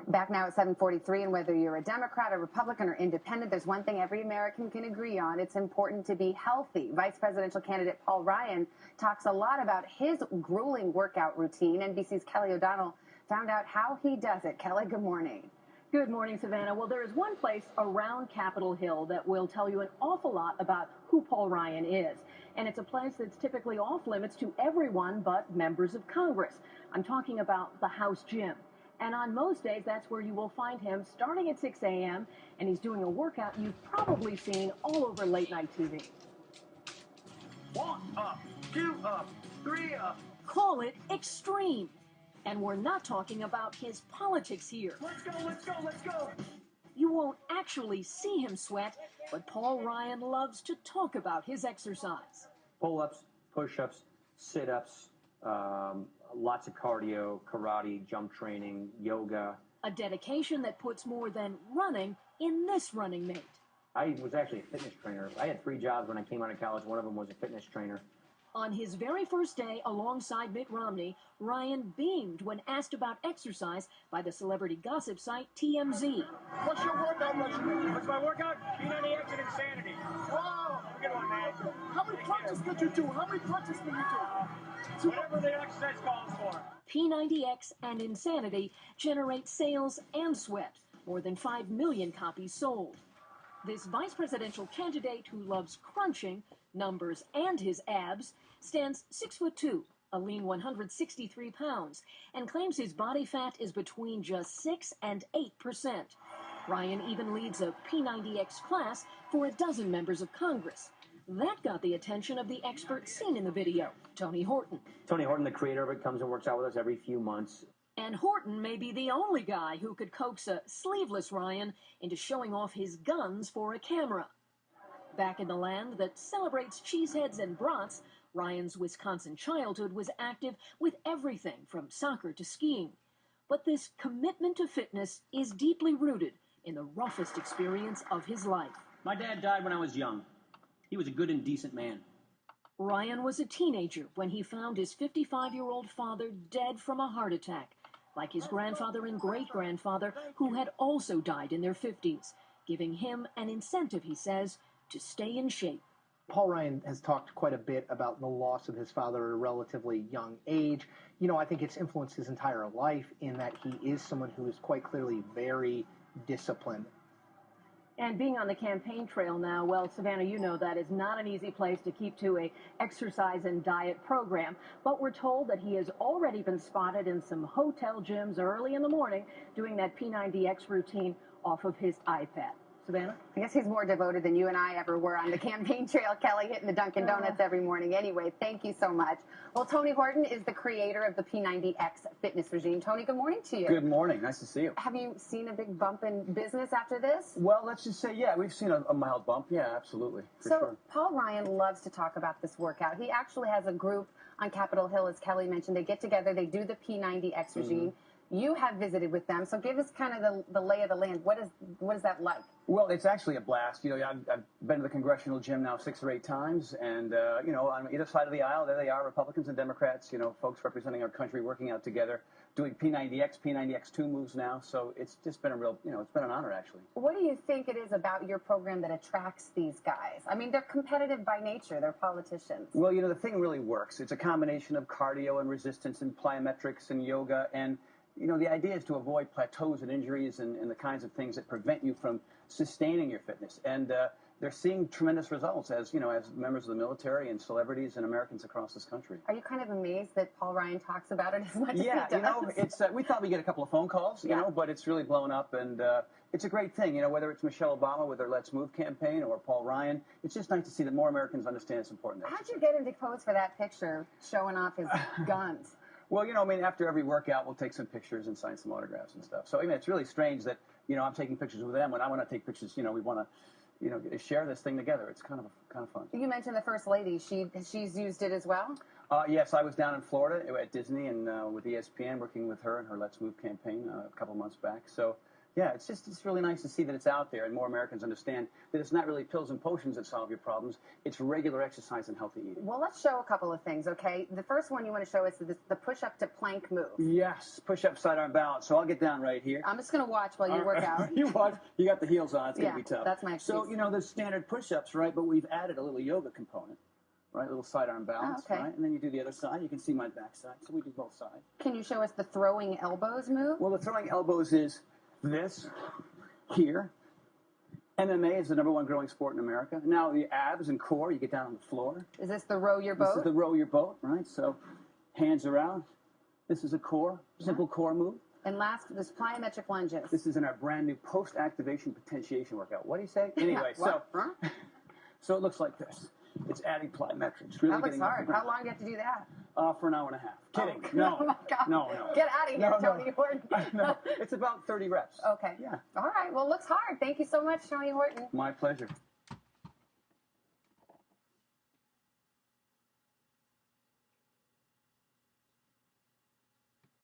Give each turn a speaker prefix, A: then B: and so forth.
A: Back now at 7:43, and whether you're a Democrat, a Republican, or independent, there's one thing every American can agree on. It's important to be healthy. Vice presidential candidate Paul Ryan talks a lot about his grueling workout routine. NBC's Kelly O'Donnell found out how he does it. Kelly, good morning.
B: Good morning, Savannah. Well, there is one place around Capitol Hill that will tell you an awful lot about who Paul Ryan is. And it's a place that's typically off limits to everyone but members of Congress. I'm talking about the House Gym. And on most days, that's where you will find him starting at 6 a.m. and he's doing a workout you've probably seen all over late-night TV.
C: 1 up, 2 up, 3 up.
B: Call it extreme. And we're not talking about his politics here.
C: Let's go, let's go, let's go.
B: You won't actually see him sweat, but Paul Ryan loves to talk about his exercise.
D: Pull-ups, push-ups, sit-ups, lots of cardio, karate, jump training, yoga.
B: A dedication that puts more than running in this running mate.
D: I was actually a fitness trainer. I had 3 jobs when I came out of college. One of them was a fitness trainer.
B: On his very first day alongside Mitt Romney, Ryan beamed when asked about exercise by the celebrity gossip site TMZ.
C: What's your workout regimen? What's my workout? P90X and Insanity. Whoa! Good one, man.
E: How many punches did you do? How many punches did you do?
C: Whatever the exercise calls for.
B: P90X and Insanity generate sales and sweat. More than 5 million copies sold. This vice presidential candidate who loves crunching, numbers, and his abs stands 6'2", a lean 163 pounds, and claims his body fat is between just 6 and 8%. Ryan even leads a P90X class for a dozen members of Congress. That got the attention of the expert seen in the video, Tony Horton.
D: Tony Horton, the creator of it, comes and works out with us every few months.
B: And Horton may be the only guy who could coax a sleeveless Ryan into showing off his guns for a camera. Back in the land that celebrates cheeseheads and brats, Ryan's Wisconsin childhood was active with everything from soccer to skiing. But this commitment to fitness is deeply rooted in the roughest experience of his life.
F: My dad died when I was young. He was a good and decent man.
B: Ryan was a teenager when he found his 55-year-old father dead from a heart attack, like his grandfather and great-grandfather who had also died in their 50s, giving him an incentive, he says, to stay in shape.
G: Paul Ryan has talked quite a bit about the loss of his father at a relatively young age. You know, I think it's influenced his entire life in that he is someone who is quite clearly very disciplined.
B: And being on the campaign trail now, well, Savannah, you know that is not an easy place to keep to a exercise and diet program. But we're told that he has already been spotted in some hotel gyms early in the morning doing that P90X routine off of his iPad. Savannah?
A: I guess he's more devoted than you and I ever were on the campaign trail, Kelly, hitting the Dunkin' Donuts every morning. Anyway, thank you so much. Well, Tony Horton is the creator of the P90X fitness regime. Tony, good morning to you.
H: Good morning. Nice to see you.
A: Have you seen a big bump in business after this?
H: Well, let's just say, yeah, we've seen a mild bump. Yeah, absolutely. For sure.
A: Paul Ryan loves to talk about this workout. He actually has a group on Capitol Hill, as Kelly mentioned. They get together, they do the P90X regime. You have visited with them, so give us kind of the lay of the land. What is that like?
H: Well, it's actually a blast. You know, I've been to the congressional gym now 6 or 8 times, and, you know, on either side of the aisle, there they are, Republicans and Democrats, you know, folks representing our country working out together, doing P90X, P90X2 moves now, so it's just been a real, you know, it's been an honor, actually.
A: What do you think it is about your program that attracts these guys? I mean, they're competitive by nature. They're politicians.
H: Well, you know, the thing really works. It's a combination of cardio and resistance and plyometrics and yoga, and you know, the idea is to avoid plateaus and injuries and the kinds of things that prevent you from sustaining your fitness. And they're seeing tremendous results as, you know, as members of the military and celebrities and Americans across this country.
A: Are you kind of amazed that Paul Ryan talks about it as much as he does?
H: Yeah, you know, it's, we thought we'd get a couple of phone calls, you know, but it's really blown up. And it's a great thing, you know, whether it's Michelle Obama with her Let's Move campaign or Paul Ryan, it's just nice to see that more Americans understand it's important.
A: How'd you get him to pose for that picture showing off his guns?
H: Well, you know, I mean, after every workout, we'll take some pictures and sign some autographs and stuff. So, I mean, it's really strange that, you know, I'm taking pictures with them. When I want to take pictures, you know, we want to, you know, share this thing together. It's kind of fun.
A: You mentioned the First Lady. She's used it as well?
H: Yes, I was down in Florida at Disney and with ESPN working with her and her Let's Move campaign a couple months back. So, Yeah, it's really nice to see that it's out there and more Americans understand that it's not really pills and potions that solve your problems. It's regular exercise and healthy eating.
A: Well, let's show a couple of things, okay? The first one you want to show is the push-up to plank move.
H: Yes, push-up sidearm balance. So I'll get down right here.
A: I'm just going to watch while you work out.
H: You watch. You got the heels on. It's going to be tough.
A: That's my excuse.
H: So, you know, there's standard push-ups, right? But we've added a little yoga component, right? A little sidearm balance,
A: okay.
H: right? And then you do the other side. You can see my backside. So we do both sides.
A: Can you show us the throwing elbows move?
H: Well, the throwing elbows is this here. MMA is the #1 growing sport in America. Now the abs and core, you get down on the floor.
A: Is this the row your boat?
H: This is the row your boat, right? So hands around. This is a core, simple core move.
A: And last, there's plyometric lunges.
H: This is in our brand new post-activation potentiation workout. What do you say? Anyway, so it looks like this. It's adding plyometrics. Really
A: that looks hard. How long do you have to do that?
H: For an hour and a half. Kidding.
A: Oh,
H: No.
A: Oh my God.
H: No.
A: Get out of here, Tony Horton.
H: No. It's about 30 reps.
A: Okay.
H: Yeah.
A: All right. Well, it looks hard. Thank you so much, Tony Horton.
H: My pleasure.